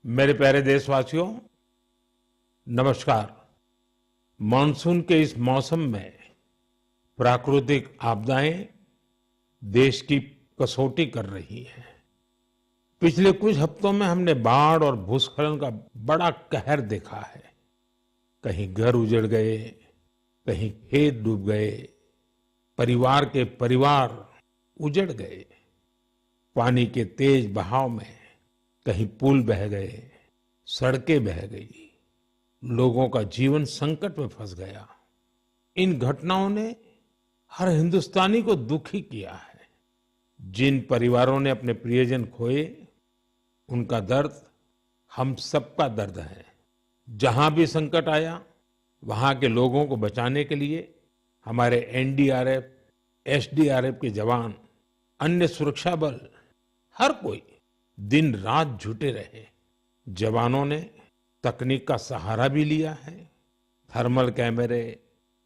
मेरे प्यारे देशवासियों, नमस्कार। मानसून के इस मौसम में प्राकृतिक आपदाएं देश की कसौटी कर रही हैं। पिछले कुछ हफ्तों में हमने बाढ़ और भूस्खलन का बड़ा कहर देखा है। कहीं घर उजड़ गए, कहीं खेत डूब गए, परिवार के परिवार उजड़ गए। पानी के तेज बहाव में कहीं पुल बह गए, सड़कें बह गई, लोगों का जीवन संकट में फंस गया। इन घटनाओं ने हर हिंदुस्तानी को दुखी किया है। जिन परिवारों ने अपने प्रियजन खोए, उनका दर्द हम सबका दर्द है। जहां भी संकट आया, वहां के लोगों को बचाने के लिए हमारे एनडीआरएफ, एसडीआरएफ के जवान, अन्य सुरक्षा बल, हर कोई दिन रात जुटे रहे। जवानों ने तकनीक का सहारा भी लिया है। थर्मल कैमरे,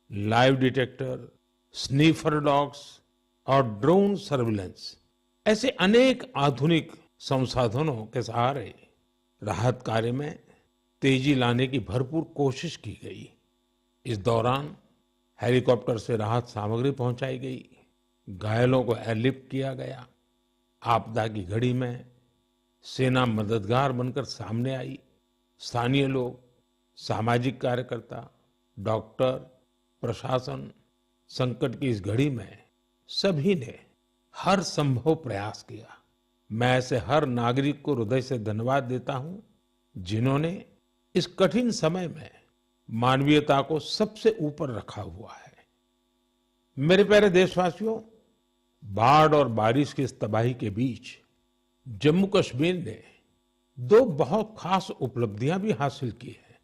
लाइव डिटेक्टर, स्नीफर डॉग्स और ड्रोन सर्विलेंस ऐसे अनेक आधुनिक संसाधनों के सहारे राहत कार्य में तेजी लाने की भरपूर कोशिश की गई। इस दौरान हेलीकॉप्टर से राहत सामग्री पहुंचाई गई, घायलों को एयरलिफ्ट किया गया। आपदा की घड़ी में सेना मददगार बनकर सामने आई। स्थानीय लोग, सामाजिक कार्यकर्ता, डॉक्टर, प्रशासन, संकट की इस घड़ी में सभी ने हर संभव प्रयास किया। मैं ऐसे हर नागरिक को हृदय से धन्यवाद देता हूं, जिन्होंने इस कठिन समय में मानवीयता को सबसे ऊपर रखा हुआ है। मेरे प्यारे देशवासियों, बाढ़ और बारिश की इस तबाही के बीच जम्मू कश्मीर ने दो बहुत खास उपलब्धियां भी हासिल की हैं।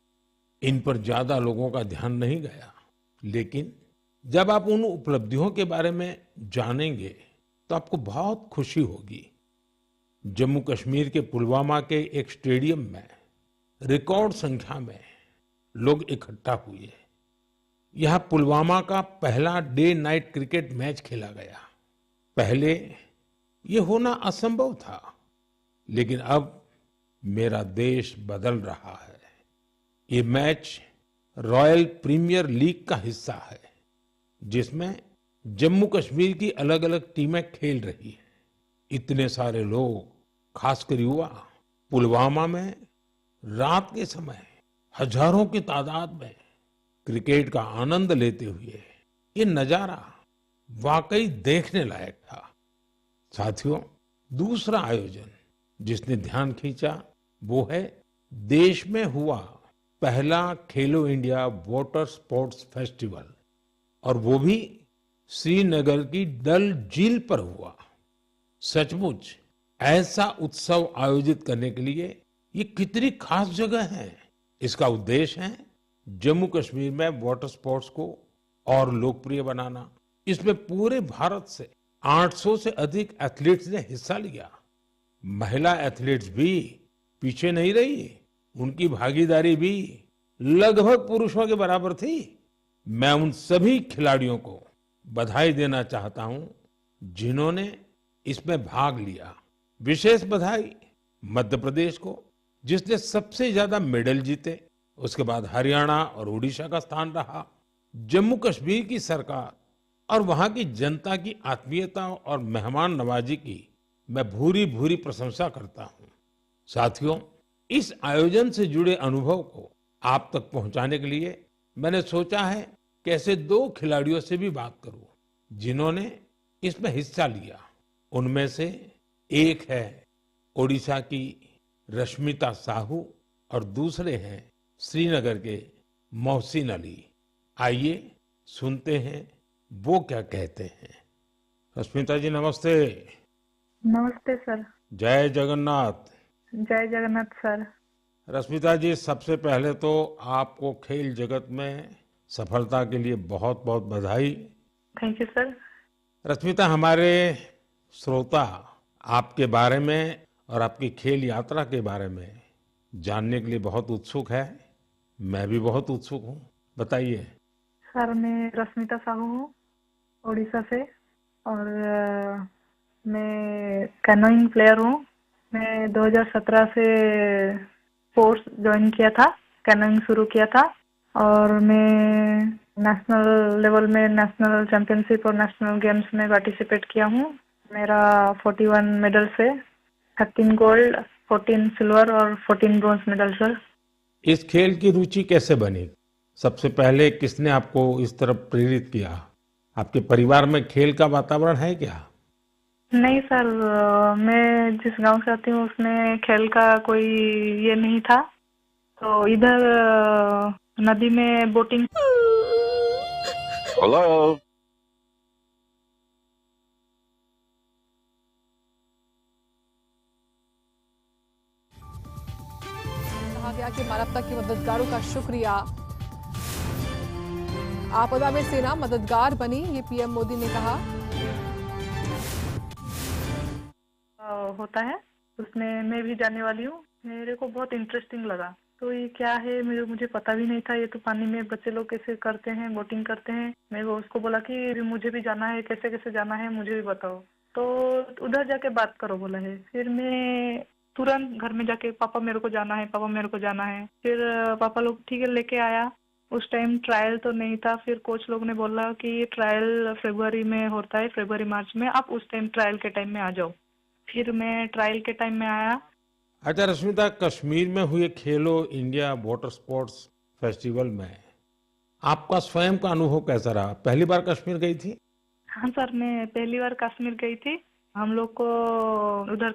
इन पर ज्यादा लोगों का ध्यान नहीं गया, लेकिन जब आप उन उपलब्धियों के बारे में जानेंगे तो आपको बहुत खुशी होगी। जम्मू कश्मीर के पुलवामा के एक स्टेडियम में रिकॉर्ड संख्या में लोग इकट्ठा हुए। यहाँ पुलवामा का पहला डे नाइट क्रिकेट मैच खेला गया। पहले ये होना असंभव था, लेकिन अब मेरा देश बदल रहा है। ये मैच रॉयल प्रीमियर लीग का हिस्सा है, जिसमें जम्मू कश्मीर की अलग अलग टीमें खेल रही हैं। इतने सारे लोग, खासकर युवा, पुलवामा में रात के समय हजारों की तादाद में क्रिकेट का आनंद लेते हुए, ये नजारा वाकई देखने लायक था। साथियों, दूसरा आयोजन जिसने ध्यान खींचा वो है देश में हुआ पहला खेलो इंडिया वाटर स्पोर्ट्स फेस्टिवल, और वो भी श्रीनगर की डल झील पर हुआ। सचमुच ऐसा उत्सव आयोजित करने के लिए ये कितनी खास जगह है। इसका उद्देश्य है जम्मू कश्मीर में वाटर स्पोर्ट्स को और लोकप्रिय बनाना। इसमें पूरे भारत से 800 से अधिक एथलीट्स ने हिस्सा लिया। महिला एथलीट्स भी पीछे नहीं रही, उनकी भागीदारी भी लगभग पुरुषों के बराबर थी। मैं उन सभी खिलाड़ियों को बधाई देना चाहता हूं जिन्होंने इसमें भाग लिया। विशेष बधाई मध्य प्रदेश को, जिसने सबसे ज्यादा मेडल जीते। उसके बाद हरियाणा और उड़ीसा का स्थान रहा। जम्मू कश्मीर की सरकार और वहां की जनता की आत्मीयता और मेहमान नवाजी की मैं भूरी भूरी प्रशंसा करता हूं। साथियों, इस आयोजन से जुड़े अनुभव को आप तक पहुंचाने के लिए मैंने सोचा है कि ऐसे दो खिलाड़ियों से भी बात करूं जिन्होंने इसमें हिस्सा लिया। उनमें से एक है ओडिशा की रश्मिता साहू और दूसरे हैं श्रीनगर के मोहसिन अली। आइए सुनते हैं वो क्या कहते हैं। रश्मिता जी, नमस्ते। नमस्ते सर। जय जगन्नाथ। जय जगन्नाथ सर। रश्मिता जी, सबसे पहले तो आपको खेल जगत में सफलता के लिए बहुत बहुत बधाई। Thank you sir. रश्मिता, हमारे श्रोता आपके बारे में और आपकी खेल यात्रा के बारे में जानने के लिए बहुत उत्सुक है। मैं भी बहुत उत्सुक हूँ, बताइए। सर, मैं रश्मिता साहू हूँ, उड़ीसा से, और मैं कैनोइंग प्लेयर हूँ। मैं 2017 से स्पोर्ट्स ज्वाइन किया था, कैनोइंग शुरू किया था और मैं नेशनल लेवल में नेशनल चैंपियनशिप और नेशनल गेम्स में पार्टिसिपेट किया हूँ। मेरा 41 मेडल्स है, 13 गोल्ड, 14 सिल्वर और 14 ब्रॉन्ज मेडल सर। इस खेल की रुचि कैसे बनी? सबसे पहले किसने आपको इस तरफ प्रेरित किया? आपके परिवार में खेल का वातावरण है क्या? नहीं सर, मैं जिस गांव से आती हूँ उसमें खेल का कोई ये नहीं था, तो इधर नदी में बोटिंग। हेलो। कहा गया कि मानवता की मददगारों का शुक्रिया। आपदा में सेना मददगार बनी, ये पीएम मोदी ने कहा। होता है उसमें मैं भी जाने वाली हूँ। मेरे को बहुत इंटरेस्टिंग लगा, तो ये क्या है मुझे पता भी नहीं था। ये तो पानी में बच्चे लोग कैसे करते हैं, बोटिंग करते हैं। मैं वो उसको बोला कि मुझे भी जाना है, कैसे कैसे जाना है मुझे भी बताओ। तो उधर जाके बात करो बोला है। फिर मैं तुरंत घर में जाके पापा मेरे को जाना है, पापा मेरे को जाना है। फिर पापा लोग ठीक है लेके आया। उस टाइम ट्रायल तो नहीं था। फिर कोच लोग ने बोला कि ये ट्रायल फरवरी में होता है, फरवरी मार्च में, आप उस टाइम ट्रायल के टाइम में आ जाओ। फिर मैं ट्रायल के टाइम में आया। अच्छा रश्मिता, कश्मीर में हुए खेलो इंडिया वाटर स्पोर्ट्स फेस्टिवल में आपका स्वयं का अनुभव कैसा रहा? पहली बार कश्मीर गई थी? हाँ सर, मैं पहली बार कश्मीर गई थी। हम लोग को उधर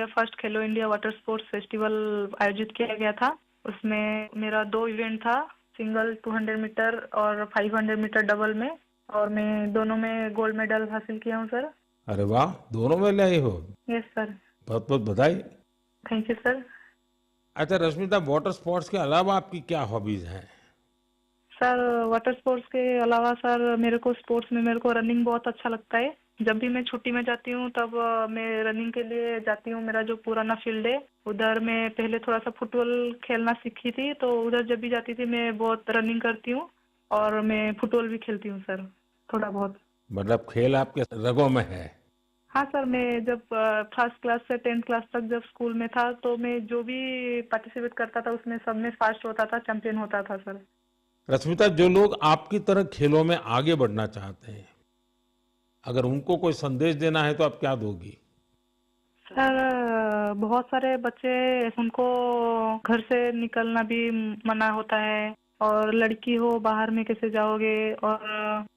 फर्स्ट खेलो इंडिया वाटर स्पोर्ट्स फेस्टिवल आयोजित किया गया था। उसमें मेरा 2 इवेंट था, सिंगल 200 मीटर और 500 मीटर डबल में, और मैं दोनों में गोल्ड मेडल हासिल किया हूँ सर। अरे वाह, दोनों में ले आई हो। Yes sir. बहुत बहुत बधाई। Thank you sir. अच्छा रश्मिता, वाटर स्पोर्ट्स के अलावा आपकी क्या हॉबीज हैं? सर वाटर स्पोर्ट्स के अलावा सर मेरे को रनिंग बहुत अच्छा लगता है। जब भी मैं छुट्टी में जाती हूँ तब मैं रनिंग के लिए जाती हूँ। मेरा जो पुराना फील्ड है उधर मैं पहले थोड़ा सा फुटबॉल खेलना सीखी थी, तो उधर जब भी जाती थी मैं बहुत रनिंग करती हूँ और मैं फुटबॉल भी खेलती हूँ सर, थोड़ा बहुत। मतलब खेल आपके रगों में है। हाँ सर, मैं जब फर्स्ट क्लास से 10th क्लास तक जब स्कूल में था तो मैं जो भी पार्टिसिपेट करता था उसमें सब में फर्स्ट होता था, चैंपियन होता था सर। रश्मिता, जो लोग आपकी तरह खेलों में आगे बढ़ना चाहते हैं, अगर उनको कोई संदेश देना है तो आप क्या दोगी? सर बहुत सारे बच्चे, उनको घर से निकलना भी मना होता है, और लड़की हो बाहर में कैसे जाओगे, और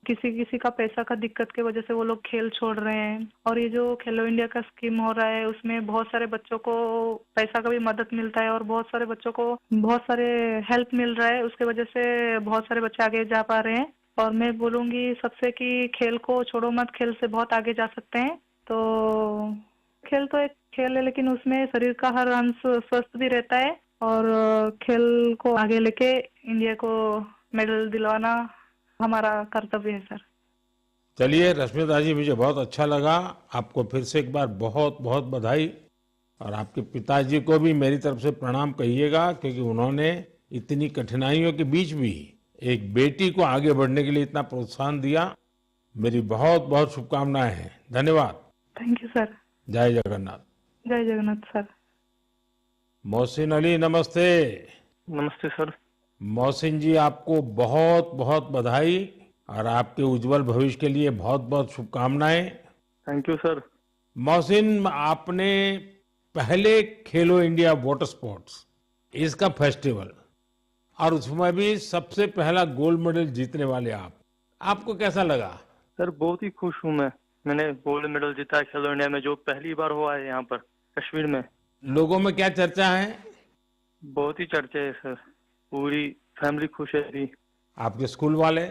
किसी किसी का पैसा का दिक्कत की वजह से वो लोग खेल छोड़ रहे हैं। और ये जो खेलो इंडिया का स्कीम हो रहा है उसमें बहुत सारे बच्चों को पैसा का भी मदद मिलता है और बहुत सारे बच्चों को बहुत सारे हेल्प मिल रहा है। उसके वजह से बहुत सारे बच्चे आगे जा पा रहे हैं। और मैं बोलूंगी सबसे कि खेल को छोड़ो मत, खेल से बहुत आगे जा सकते हैं। तो खेल तो एक खेल है, लेकिन उसमें शरीर का हर अंश स्वस्थ भी रहता है, और खेल को आगे लेके इंडिया को मेडल दिलवाना हमारा कर्तव्य है सर। चलिए रश्मिता जी, मुझे बहुत अच्छा लगा। आपको फिर से एक बार बहुत बहुत बधाई, और आपके पिताजी को भी मेरी तरफ से प्रणाम कहिएगा, क्योंकि उन्होंने इतनी कठिनाइयों के बीच भी एक बेटी को आगे बढ़ने के लिए इतना प्रोत्साहन दिया। मेरी बहुत बहुत शुभकामनाएं हैं। धन्यवाद। Thank you sir. जय जगन्नाथ। जय जगन्नाथ सर। मोहसिन अली, नमस्ते। नमस्ते सर। मोहसिन जी, आपको बहुत बहुत बधाई और आपके उज्जवल भविष्य के लिए बहुत बहुत शुभकामनाएं। Thank you sir. मोहसिन, आपने पहले खेलो इंडिया वाटर स्पोर्ट्स इसका फेस्टिवल, और उसमें भी सबसे पहला गोल्ड मेडल जीतने वाले आपको कैसा लगा? सर बहुत ही खुश हूँ मैंने गोल्ड मेडल जीता है खेलो इंडिया में, जो पहली बार हुआ है यहाँ पर कश्मीर में। लोगों में क्या चर्चा है? बहुत ही चर्चा है सर, पूरी फैमिली खुश है अभी। आपके स्कूल वाले?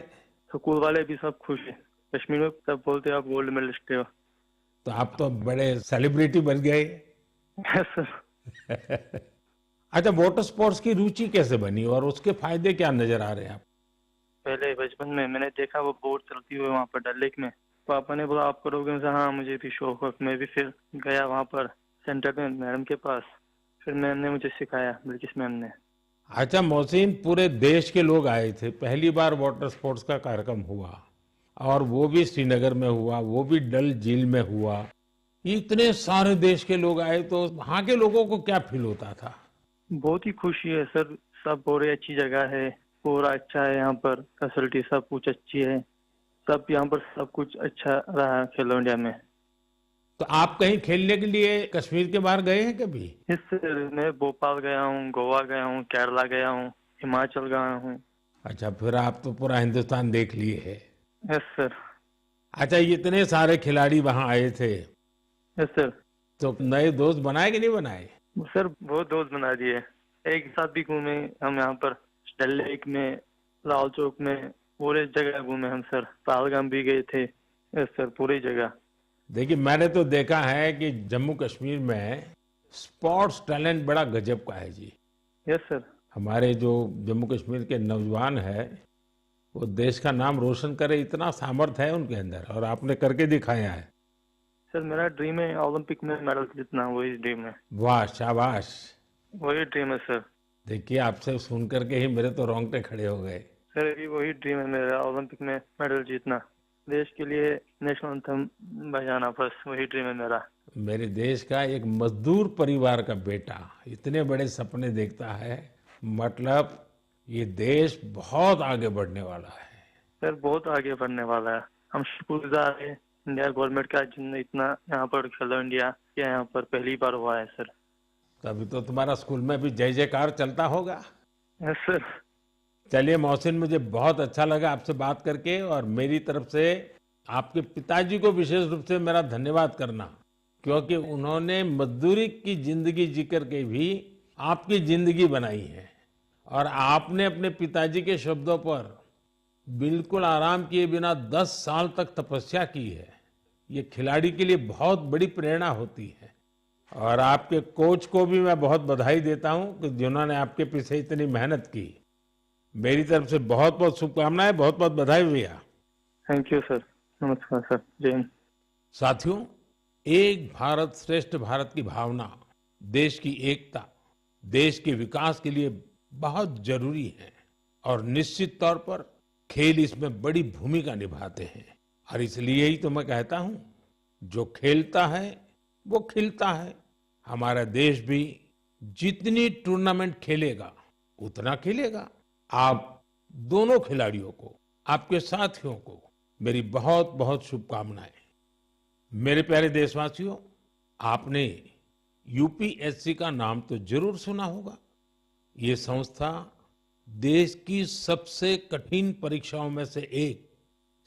स्कूल वाले भी सब खुश है। कश्मीर में सब बोलते हैं आप गोल्ड मेडलिस्ट हो। तो आप तो बड़े सेलिब्रिटी बन गए। Yes sir. अच्छा, वाटर स्पोर्ट्स की रुचि कैसे बनी और उसके फायदे क्या नजर आ रहे हैं आप? पहले बचपन में मैंने देखा वो बोट चलती हुई वहाँ पर डल लेक में। पापा ने बोला आप करोगे? हाँ मुझे भी शौक है। मैं भी फिर गया वहाँ पर सेंटर में मैडम के पास, फिर मैम ने मुझे सिखाया, बिल्किस मैम ने। अच्छा मोहसिन, पूरे देश के लोग आए थे, पहली बार वाटर स्पोर्ट्स का कार्यक्रम हुआ, और वो भी श्रीनगर में हुआ, वो भी डल झील में हुआ। इतने सारे देश के लोग आए, तो वहां के लोगों को क्या फील होता था? बहुत ही खुशी है सर, सब बहुत अच्छी जगह है, पूरा अच्छा है यहाँ पर, फैसिलिटी सब कुछ अच्छी है, सब यहाँ पर सब कुछ अच्छा रहा खेलो इंडिया में। तो आप कहीं खेलने के लिए कश्मीर के बाहर गए हैं कभी? इस मैं भोपाल गया हूँ, गोवा गया हूँ, केरला गया हूँ, हिमाचल गया हूँ। अच्छा, फिर आप तो पूरा हिंदुस्तान देख लिए है। Yes sir. अच्छा, इतने सारे खिलाड़ी वहां आए थे, यस सर। तो नए दोस्त बनाए कि नहीं बनाए? सर बहुत दोस्त बना दिए, एक साथ भी घूमे हम यहाँ पर, डल लेक में, लाल चौक में, पूरे जगह घूमे हम सर, पहलगाम भी गए थे। यस सर, पूरी जगह। देखिए, मैंने तो देखा है कि जम्मू कश्मीर में स्पोर्ट्स टैलेंट बड़ा गजब का है जी। Yes sir. हमारे जो जम्मू कश्मीर के नौजवान है, वो देश का नाम रोशन करे, इतना सामर्थ्य है उनके अंदर, और आपने करके दिखाया है। सर मेरा ड्रीम है ओलंपिक में मेडल जीतना, वही ड्रीम है। वाह, शाबाश। वही ड्रीम है सर। देखिए, आपसे सुन करके ही मेरे तो रोंगटे खड़े हो गए। सर अभी वही ड्रीम है मेरा, ओलंपिक में मेडल जीतना, देश के लिए नेशनल एंथम बजाना, बस वही ड्रीम है मेरा। मेरे देश का एक मजदूर परिवार का बेटा इतने बड़े सपने देखता है, मतलब ये देश बहुत आगे बढ़ने वाला है। सर बहुत आगे बढ़ने वाला है, हम शुक्रगुजार है इंडिया गवर्नमेंट का, जिनने इतना यहाँ पर खेलो इंडिया क्या यहाँ पर पहली बार हुआ है सर। तभी तो तुम्हारा स्कूल में भी जय जयकार चलता होगा। Yes sir. चलिए मोहसिन, मुझे बहुत अच्छा लगा आपसे बात करके, और मेरी तरफ से आपके पिताजी को विशेष रूप से मेरा धन्यवाद करना, क्योंकि उन्होंने मजदूरी की जिंदगी जी करके भी आपकी जिंदगी बनाई है, और आपने अपने पिताजी के शब्दों पर बिल्कुल आराम किए बिना 10 साल तक तपस्या की है। ये खिलाड़ी के लिए बहुत बड़ी प्रेरणा होती है, और आपके कोच को भी मैं बहुत बधाई देता हूं कि जिन्होंने आपके पीछे इतनी मेहनत की। मेरी तरफ से बहुत बहुत शुभकामनाएं, बहुत बहुत बधाई भैया। Thank you sir. नमस्कार सर। जय हिंद। साथियों, एक भारत श्रेष्ठ भारत की भावना देश की एकता, देश के विकास के लिए बहुत जरूरी है, और निश्चित तौर पर खेल इसमें बड़ी भूमिका निभाते हैं। और इसलिए ही तो मैं कहता हूं, जो खेलता है वो खिलता है। हमारा देश भी जितनी टूर्नामेंट खेलेगा उतना खिलेगा। आप दोनों खिलाड़ियों को, आपके साथियों को मेरी बहुत बहुत शुभकामनाएं। मेरे प्यारे देशवासियों, आपने यूपीएससी का नाम तो जरूर सुना होगा। ये संस्था देश की सबसे कठिन परीक्षाओं में से एक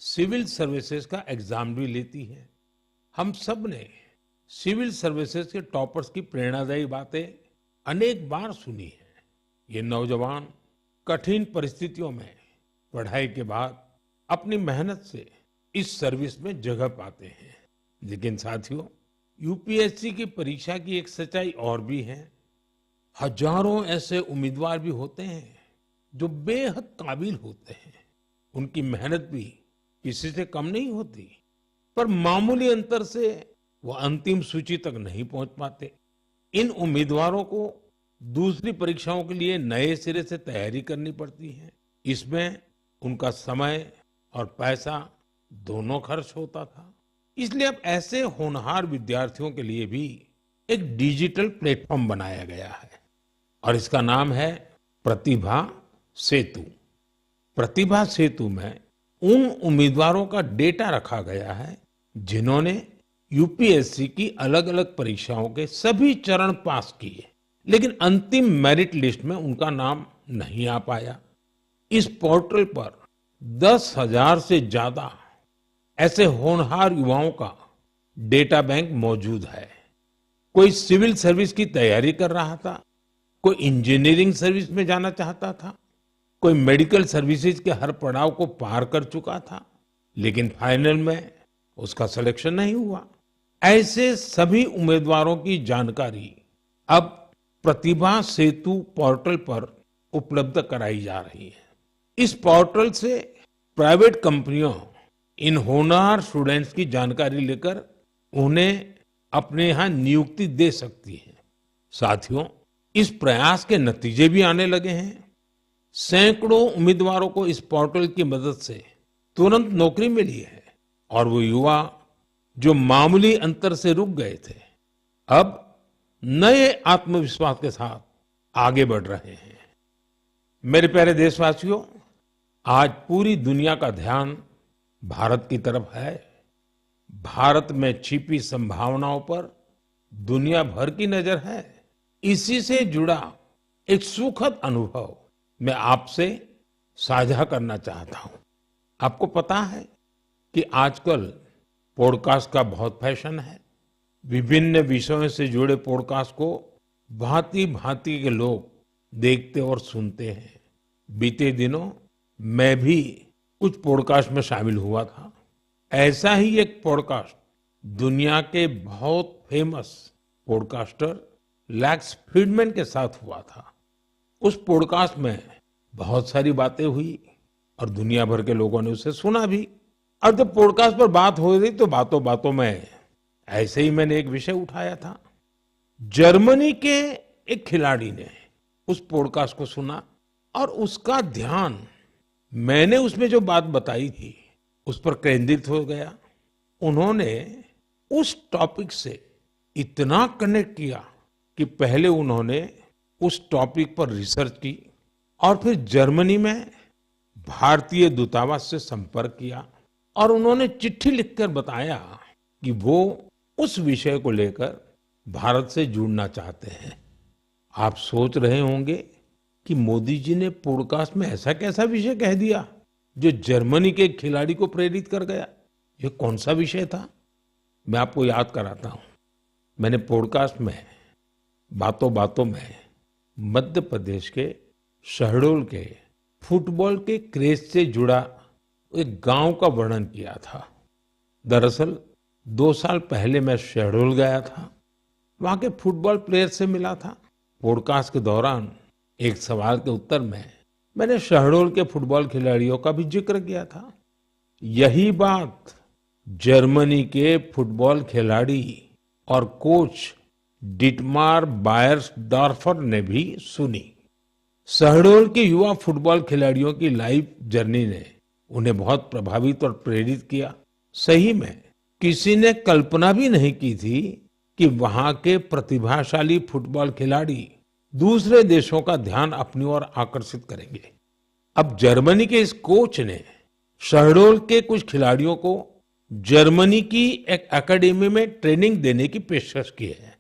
सिविल सर्विसेज का एग्जाम भी लेती है। हम सब ने सिविल सर्विसेज के टॉपर्स की प्रेरणादायी बातें अनेक बार सुनी है। ये नौजवान कठिन परिस्थितियों में पढ़ाई के बाद अपनी मेहनत से इस सर्विस में जगह पाते हैं। लेकिन साथियों, यूपीएससी की परीक्षा की एक सच्चाई और भी है। हजारों ऐसे उम्मीदवार भी होते हैं जो बेहद काबिल होते हैं, उनकी मेहनत भी किसी से कम नहीं होती, पर मामूली अंतर से वो अंतिम सूची तक नहीं पहुंच पाते। इन उम्मीदवारों को दूसरी परीक्षाओं के लिए नए सिरे से तैयारी करनी पड़ती है। इसमें उनका समय और पैसा दोनों खर्च होता था। इसलिए अब ऐसे होनहार विद्यार्थियों के लिए भी एक डिजिटल प्लेटफॉर्म बनाया गया है, और इसका नाम है प्रतिभा सेतु। प्रतिभा सेतु में उन उम्मीदवारों का डेटा रखा गया है जिन्होंने यूपीएससी की अलग अलग परीक्षाओं के सभी चरण पास किए, लेकिन अंतिम मेरिट लिस्ट में उनका नाम नहीं आ पाया। इस पोर्टल पर 10,000 से ज्यादा ऐसे होनहार युवाओं का डेटा बैंक मौजूद है। कोई सिविल सर्विस की तैयारी कर रहा था, कोई इंजीनियरिंग सर्विस में जाना चाहता था, कोई मेडिकल सर्विसेज के हर पड़ाव को पार कर चुका था, लेकिन फाइनल में उसका सिलेक्शन नहीं हुआ। ऐसे सभी उम्मीदवारों की जानकारी अब प्रतिभा सेतु पोर्टल पर उपलब्ध कराई जा रही है। इस पोर्टल से प्राइवेट कंपनियां इन होनहार स्टूडेंट्स की जानकारी लेकर उन्हें अपने यहां नियुक्ति दे सकती है। साथियों, इस प्रयास के नतीजे भी आने लगे हैं। सैकड़ों उम्मीदवारों को इस पोर्टल की मदद से तुरंत नौकरी मिली है, और वो युवा जो मामूली अंतर से रुक गए थे, अब नए आत्मविश्वास के साथ आगे बढ़ रहे हैं। मेरे प्यारे देशवासियों, आज पूरी दुनिया का ध्यान भारत की तरफ है। भारत में छिपी संभावनाओं पर दुनिया भर की नजर है। इसी से जुड़ा एक सुखद अनुभव मैं आपसे साझा करना चाहता हूं। आपको पता है कि आजकल पॉडकास्ट का बहुत फैशन है। विभिन्न विषयों से जुड़े पॉडकास्ट को भांति भांति के लोग देखते और सुनते हैं। बीते दिनों मैं भी कुछ पॉडकास्ट में शामिल हुआ था। ऐसा ही एक पॉडकास्ट दुनिया के बहुत फेमस पॉडकास्टर लैक्स फ्रीडमैन के साथ हुआ था। उस पॉडकास्ट में बहुत सारी बातें हुई और दुनिया भर के लोगों ने उसे सुना भी। और जब पॉडकास्ट पर बात हो रही तो बातों बातों में ऐसे ही मैंने एक विषय उठाया था। जर्मनी के एक खिलाड़ी ने उस पॉडकास्ट को सुना और उसका ध्यान मैंने उसमें जो बात बताई थी उस पर केंद्रित हो गया। उन्होंने उस टॉपिक से इतना कनेक्ट किया कि पहले उन्होंने उस टॉपिक पर रिसर्च की और फिर जर्मनी में भारतीय दूतावास से संपर्क किया और उन्होंने चिट्ठी लिखकर बताया कि वो उस विषय को लेकर भारत से जुड़ना चाहते हैं। आप सोच रहे होंगे कि मोदी जी ने पॉडकास्ट में ऐसा कैसा विषय कह दिया जो जर्मनी के खिलाड़ी को प्रेरित कर गया। ये कौन सा विषय था? मैं आपको याद कराता हूं। मैंने पॉडकास्ट में बातों बातों में मध्य प्रदेश के शहडोल के फुटबॉल के क्रेज से जुड़ा एक गांव का वर्णन किया था। दरअसल 2 साल पहले मैं शहडोल गया था। वहां के फुटबॉल प्लेयर से मिला था। पॉडकास्ट के दौरान एक सवाल के उत्तर में मैंने शहडोल के फुटबॉल खिलाड़ियों का भी जिक्र किया था। यही बात जर्मनी के फुटबॉल खिलाड़ी और कोच डिटमार बायर्सडॉर्फर ने भी सुनी। शहडोल के युवा फुटबॉल खिलाड़ियों की लाइफ जर्नी ने उन्हें बहुत प्रभावित और प्रेरित किया। सही में किसी ने कल्पना भी नहीं की थी कि वहां के प्रतिभाशाली फुटबॉल खिलाड़ी दूसरे देशों का ध्यान अपनी ओर आकर्षित करेंगे। अब जर्मनी के इस कोच ने शहडोल के कुछ खिलाड़ियों को जर्मनी की एक एकेडमी में ट्रेनिंग देने की पेशकश की है।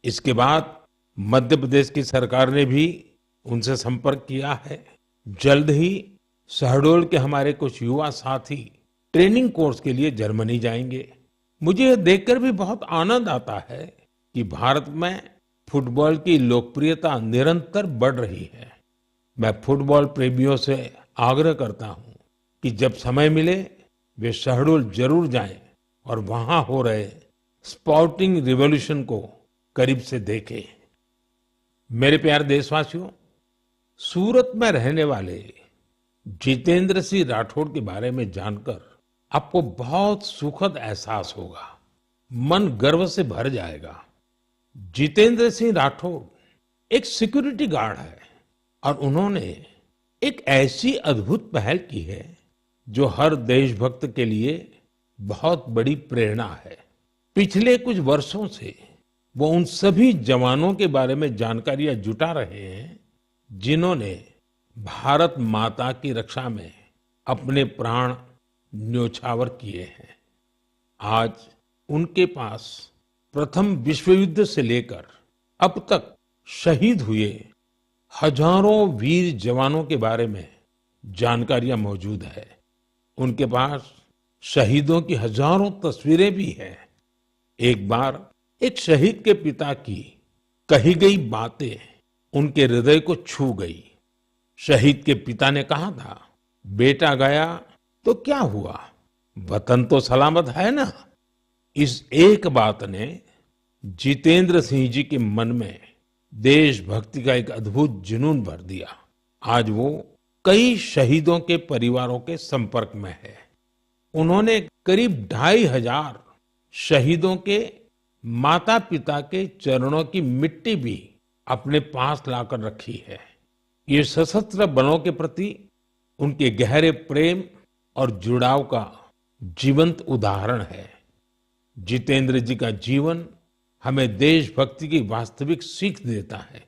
इसके बाद मध्य प्रदेश की सरकार ने भी उनसे संपर्क किया है। जल्द ही शहडोल के हमारे कुछ युवा साथी ट्रेनिंग कोर्स के लिए जर्मनी जाएंगे। मुझे यह देखकर भी बहुत आनंद आता है कि भारत में फुटबॉल की लोकप्रियता निरंतर बढ़ रही है। मैं फुटबॉल प्रेमियों से आग्रह करता हूं कि जब समय मिले वे शहडोल जरूर जाएं और वहां हो रहे स्पोर्टिंग रिवॉल्यूशन को करीब से देखें। मेरे प्यारे देशवासियों, सूरत में रहने वाले जितेंद्र सिंह राठौड़ के बारे में जानकर आपको बहुत सुखद एहसास होगा। मन गर्व से भर जाएगा। जितेंद्र सिंह राठौड़ एक सिक्योरिटी गार्ड है और उन्होंने एक ऐसी अद्भुत पहल की है जो हर देशभक्त के लिए बहुत बड़ी प्रेरणा है। पिछले कुछ वर्षों से वो उन सभी जवानों के बारे में जानकारियां जुटा रहे हैं जिन्होंने भारत माता की रक्षा में अपने प्राण न्योछावर किए हैं। आज उनके पास प्रथम विश्व युद्ध से लेकर अब तक शहीद हुए हजारों वीर जवानों के बारे में जानकारियां मौजूद है। उनके पास शहीदों की हजारों तस्वीरें भी हैं। एक बार एक शहीद के पिता की कही गई बातें उनके हृदय को छू गई। शहीद के पिता ने कहा था, बेटा गया तो क्या हुआ, वतन तो सलामत है ना। इस एक बात ने जितेंद्र सिंह जी के मन में देशभक्ति का एक अद्भुत जुनून भर दिया। आज वो कई शहीदों के परिवारों के संपर्क में है। उन्होंने करीब 2500 शहीदों के माता पिता के चरणों की मिट्टी भी अपने पास लाकर रखी है। ये सशस्त्र बलों के प्रति उनके गहरे प्रेम और जुड़ाव का जीवंत उदाहरण है। जितेंद्र जी का जीवन हमें देशभक्ति की वास्तविक सीख देता है।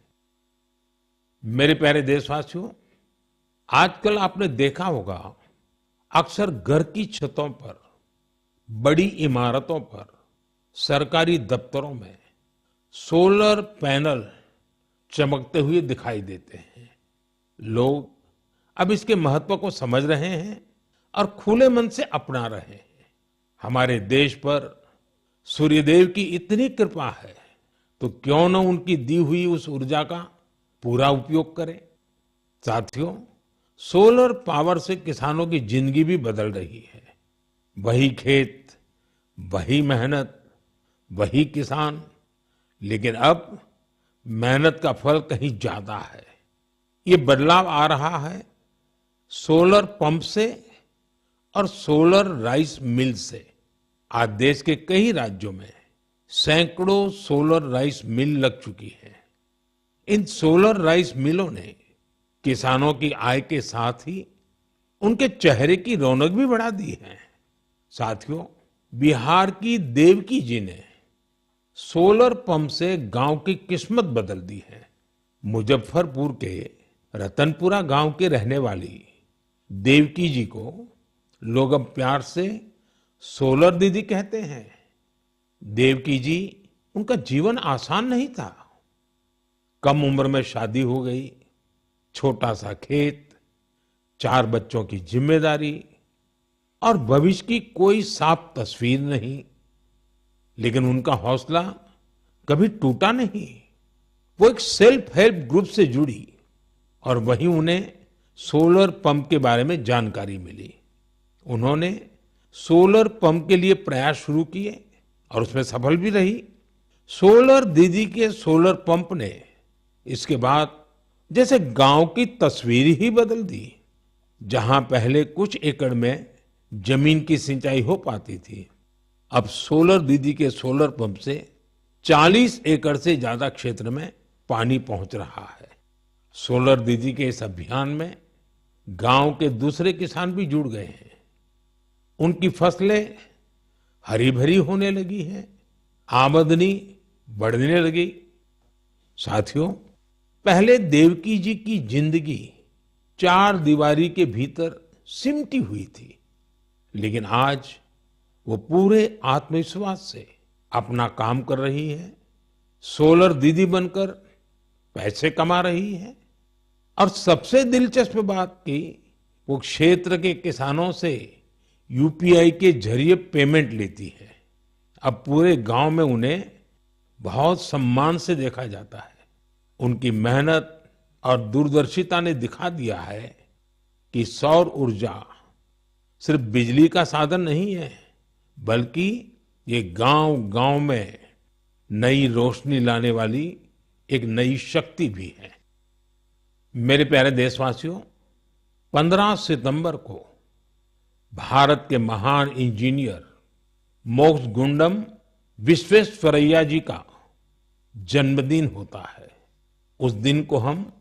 मेरे प्यारे देशवासियों, आजकल आपने देखा होगा अक्सर घर की छतों पर, बड़ी इमारतों पर, सरकारी दफ्तरों में सोलर पैनल चमकते हुए दिखाई देते हैं। लोग अब इसके महत्व को समझ रहे हैं और खुले मन से अपना रहे हैं। हमारे देश पर सूर्यदेव की इतनी कृपा है, तो क्यों न उनकी दी हुई उस ऊर्जा का पूरा उपयोग करें। साथियों, सोलर पावर से किसानों की जिंदगी भी बदल रही है। वही खेत, वही मेहनत, वही किसान, लेकिन अब मेहनत का फल कहीं ज्यादा है। ये बदलाव आ रहा है सोलर पंप से और सोलर राइस मिल से। आज देश के कई राज्यों में सैकड़ों सोलर राइस मिल लग चुकी है। इन सोलर राइस मिलों ने किसानों की आय के साथ ही उनके चेहरे की रौनक भी बढ़ा दी है। साथियों, बिहार की देवकी जी ने सोलर पंप से गांव की किस्मत बदल दी है। मुजफ्फरपुर के रतनपुरा गांव के रहने वाली देवकी जी को लोग अब प्यार से सोलर दीदी कहते हैं। देवकी जी, उनका जीवन आसान नहीं था। कम उम्र में शादी हो गई, छोटा सा खेत, 4 बच्चों की जिम्मेदारी और भविष्य की कोई साफ तस्वीर नहीं। लेकिन उनका हौसला कभी टूटा नहीं। वो एक सेल्फ हेल्प ग्रुप से जुड़ी और वहीं उन्हें सोलर पंप के बारे में जानकारी मिली। उन्होंने सोलर पंप के लिए प्रयास शुरू किए और उसमें सफल भी रही। सोलर दीदी के सोलर पंप ने इसके बाद जैसे गांव की तस्वीर ही बदल दी। जहां पहले कुछ एकड़ में जमीन की सिंचाई हो पाती थी, अब सोलर दीदी के सोलर पंप से 40 एकड़ से ज्यादा क्षेत्र में पानी पहुंच रहा है। सोलर दीदी के इस अभियान में गांव के दूसरे किसान भी जुड़ गए हैं। उनकी फसलें हरी भरी होने लगी हैं, आमदनी बढ़ने लगी। साथियों, पहले देवकी जी की जिंदगी 4 दीवारी के भीतर सिमटी हुई थी, लेकिन आज वो पूरे आत्मविश्वास से अपना काम कर रही है। सोलर दीदी बनकर पैसे कमा रही है और सबसे दिलचस्प बात की, वो क्षेत्र के किसानों से यूपीआई के जरिए पेमेंट लेती है। अब पूरे गांव में उन्हें बहुत सम्मान से देखा जाता है। उनकी मेहनत और दूरदर्शिता ने दिखा दिया है कि सौर ऊर्जा सिर्फ बिजली का साधन नहीं है, बल्कि ये गांव-गांव में नई रोशनी लाने वाली एक नई शक्ति भी है। मेरे प्यारे देशवासियों, 15 सितंबर को भारत के महान इंजीनियर मोक्षगुंडम विश्वेश्वरैया जी का जन्मदिन होता है। उस दिन को हम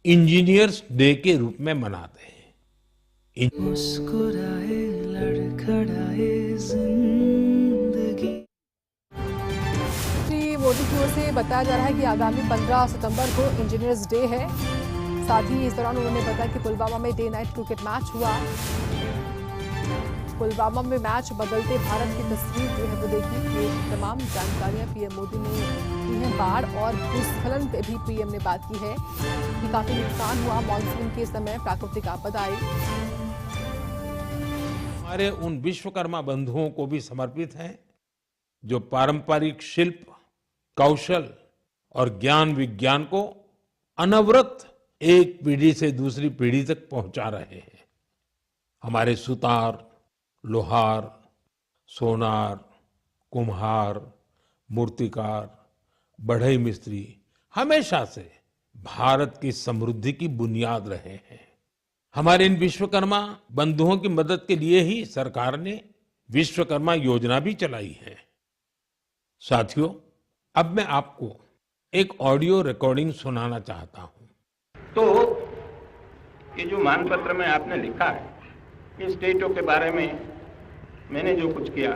इंजीनियर्स डे के रूप में मनाते हैं। मुस्कुराए लड़खड़ाए जिंदगी। श्री मोदी की ओर से बताया जा रहा है कि आगामी 15 सितंबर को इंजीनियर्स डे है। साथ ही इस दौरान उन्होंने बताया कि पुलवामा में डे नाइट क्रिकेट मैच हुआ। पुलवामा में मैच बदलते भारत की तस्वीर जो है वो देखी। ये तमाम जानकारियां पीएम मोदी ने दी हैं। बाढ़ और भूस्खलन पे भी पीएम ने बात की है कि काफी नुकसान हुआ, मानसून के समय प्राकृतिक आपदा आई। हमारे उन विश्वकर्मा बंधुओं को भी समर्पित है जो पारंपरिक शिल्प, कौशल और ज्ञान विज्ञान को अनवरत एक पीढ़ी से दूसरी पीढ़ी तक पहुंचा रहे हैं। हमारे सुतार, लोहार, सोनार, कुम्हार, मूर्तिकार, बढ़ई मिस्त्री हमेशा से भारत की समृद्धि की बुनियाद रहे हैं। हमारे इन विश्वकर्मा बंधुओं की मदद के लिए ही सरकार ने विश्वकर्मा योजना भी चलाई है। साथियों, अब मैं आपको एक ऑडियो रिकॉर्डिंग सुनाना चाहता हूं। तो ये जो मानपत्र में आपने लिखा है, इस स्टेटों के बारे में मैंने जो कुछ किया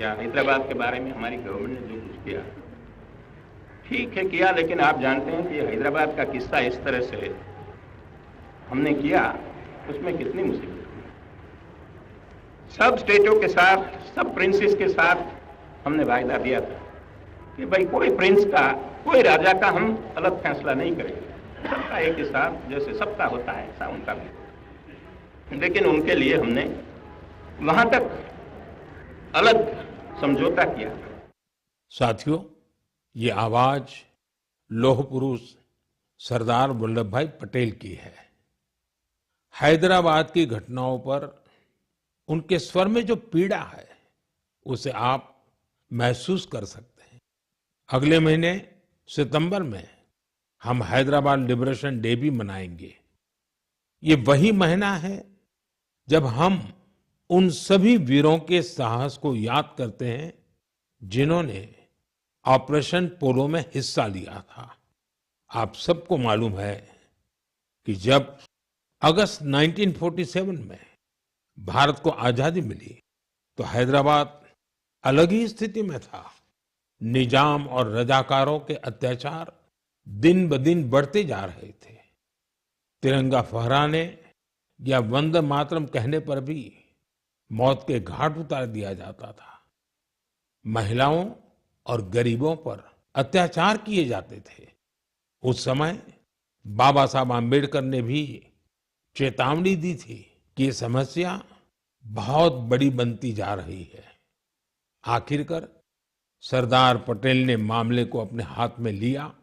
या हैदराबाद के बारे में हमारी गवर्नमेंट ने जो कुछ किया, ठीक है किया, लेकिन आप जानते हैं कि हैदराबाद का किस्सा इस तरह से हमने किया, उसमें कितनी मुसीबत हुई। सब स्टेटों के साथ, सब प्रिंसेस के साथ हमने वायदा दिया था कि भाई कोई प्रिंस का, कोई राजा का हम अलग फैसला नहीं करेंगे, सबका एक हिसाब जैसे सबका होता है ऐसा उनका भी। लेकिन उनके लिए हमने वहां तक अलग समझौता किया। साथियों, ये आवाज लौह पुरुष सरदार वल्लभ भाई पटेल की है। हैदराबाद की घटनाओं पर उनके स्वर में जो पीड़ा है, उसे आप महसूस कर सकते हैं। अगले महीने सितंबर में हम हैदराबाद लिबरेशन डे भी मनाएंगे। ये वही महीना है जब हम उन सभी वीरों के साहस को याद करते हैं जिन्होंने ऑपरेशन पोलो में हिस्सा लिया था। आप सबको मालूम है कि जब अगस्त 1947 में भारत को आजादी मिली तो हैदराबाद अलग ही स्थिति में था। निजाम और रजाकारों के अत्याचार दिन ब दिन बढ़ते जा रहे थे। तिरंगा फहराने या वंदे मातरम कहने पर भी मौत के घाट उतार दिया जाता था। महिलाओं और गरीबों पर अत्याचार किए जाते थे। उस समय बाबा साहब आम्बेडकर ने भी चेतावनी दी थी कि ये समस्या बहुत बड़ी बनती जा रही है। आखिरकार सरदार पटेल ने मामले को अपने हाथ में लिया।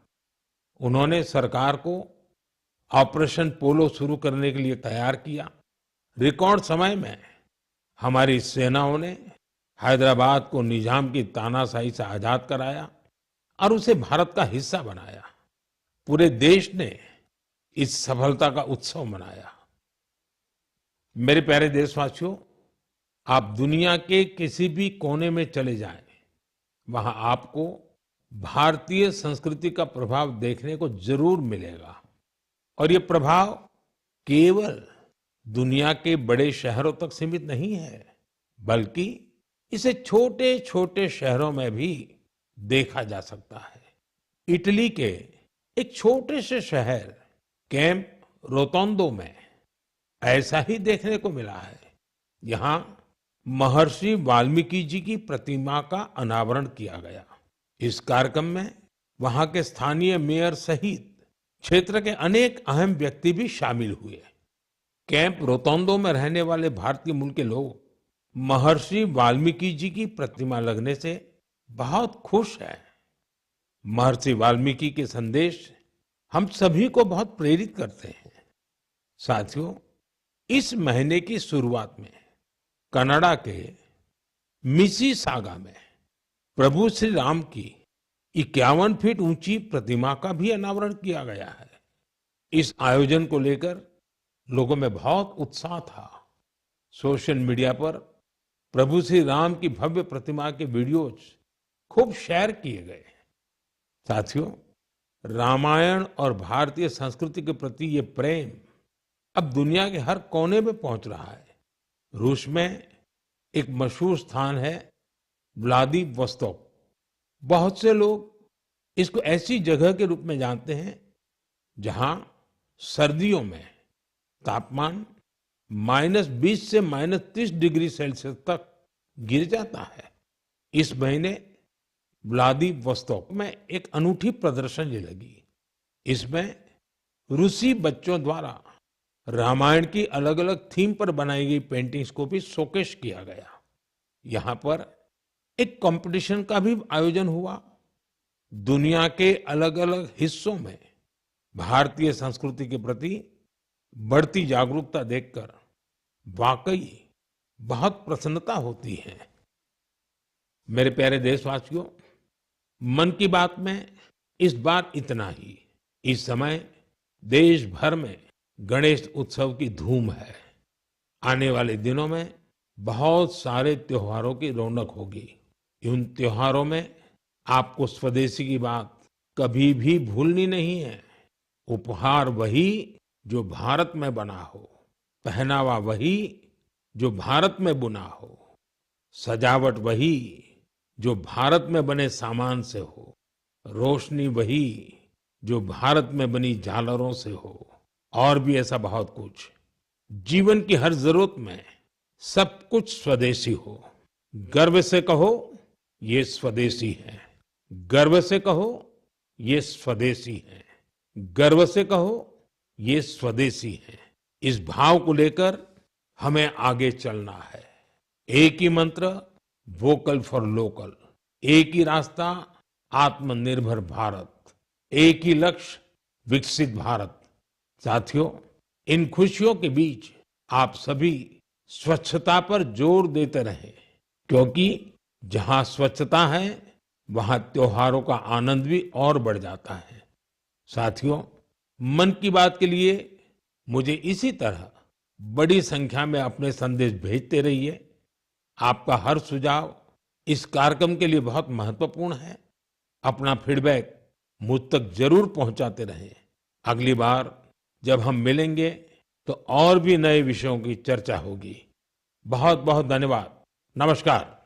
उन्होंने सरकार को ऑपरेशन पोलो शुरू करने के लिए तैयार किया। रिकॉर्ड समय में हमारी सेनाओं ने हैदराबाद को निजाम की तानाशाही से आजाद कराया और उसे भारत का हिस्सा बनाया। पूरे देश ने इस सफलता का उत्सव मनाया। मेरे प्यारे देशवासियों, आप दुनिया के किसी भी कोने में चले जाएं, वहां आपको भारतीय संस्कृति का प्रभाव देखने को जरूर मिलेगा। और ये प्रभाव केवल दुनिया के बड़े शहरों तक सीमित नहीं है, बल्कि इसे छोटे छोटे शहरों में भी देखा जा सकता है। इटली के एक छोटे से शहर कैंप रोतोंडो में ऐसा ही देखने को मिला है। यहाँ महर्षि वाल्मीकि जी की प्रतिमा का अनावरण किया गया। इस कार्यक्रम में वहां के स्थानीय मेयर सहित क्षेत्र के अनेक अहम व्यक्ति भी शामिल हुए। कैंप रोतोंडो में रहने वाले भारतीय मूल के लोग महर्षि वाल्मीकि जी की प्रतिमा लगने से बहुत खुश हैं। महर्षि वाल्मीकि के संदेश हम सभी को बहुत प्रेरित करते हैं। साथियों, इस महीने की शुरुआत में कनाडा के मिसिसागा में प्रभु श्री राम की 51 फीट ऊंची प्रतिमा का भी अनावरण किया गया है। इस आयोजन को लेकर लोगों में बहुत उत्साह था। सोशल मीडिया पर प्रभु श्री राम की भव्य प्रतिमा के वीडियोज खूब शेयर किए गए। साथियों, रामायण और भारतीय संस्कृति के प्रति ये प्रेम अब दुनिया के हर कोने में पहुंच रहा है। रूस में एक मशहूर स्थान है व्लादिवोस्तोक। बहुत से लोग इसको ऐसी जगह के रूप में जानते हैं जहां सर्दियों में तापमान -20 से -30 डिग्री सेल्सियस तक गिर जाता है। इस महीने व्लादिवोस्तोक में एक अनूठी प्रदर्शनी लगी। इसमें रूसी बच्चों द्वारा रामायण की अलग अलग थीम पर बनाई गई पेंटिंग्स को भी शोकेस किया गया। यहाँ पर एक कंपटीशन का भी आयोजन हुआ। दुनिया के अलग अलग हिस्सों में भारतीय संस्कृति के प्रति बढ़ती जागरूकता देखकर वाकई बहुत प्रसन्नता होती है। मेरे प्यारे देशवासियों, मन की बात में इस बार इतना ही। इस समय देश भर में गणेश उत्सव की धूम है। आने वाले दिनों में बहुत सारे त्योहारों की रौनक होगी। उन त्योहारों में आपको स्वदेशी की बात कभी भी भूलनी नहीं है। उपहार वही जो भारत में बना हो, पहनावा वही जो भारत में बुना हो, सजावट वही जो भारत में बने सामान से हो, रोशनी वही जो भारत में बनी झालरों से हो, और भी ऐसा बहुत कुछ। जीवन की हर जरूरत में सब कुछ स्वदेशी हो। गर्व से कहो ये स्वदेशी है, गर्व से कहो ये स्वदेशी है, गर्व से कहो ये स्वदेशी है। इस भाव को लेकर हमें आगे चलना है। एक ही मंत्र, वोकल फॉर लोकल। एक ही रास्ता, आत्मनिर्भर भारत। एक ही लक्ष्य, विकसित भारत। साथियों, इन खुशियों के बीच आप सभी स्वच्छता पर जोर देते रहें, क्योंकि जहां स्वच्छता है वहां त्योहारों का आनंद भी और बढ़ जाता है। साथियों, मन की बात के लिए मुझे इसी तरह बड़ी संख्या में अपने संदेश भेजते रहिए। आपका हर सुझाव इस कार्यक्रम के लिए बहुत महत्वपूर्ण है। अपना फीडबैक मुझ तक जरूर पहुंचाते रहें। अगली बार जब हम मिलेंगे तो और भी नए विषयों की चर्चा होगी। बहुत बहुत धन्यवाद। नमस्कार।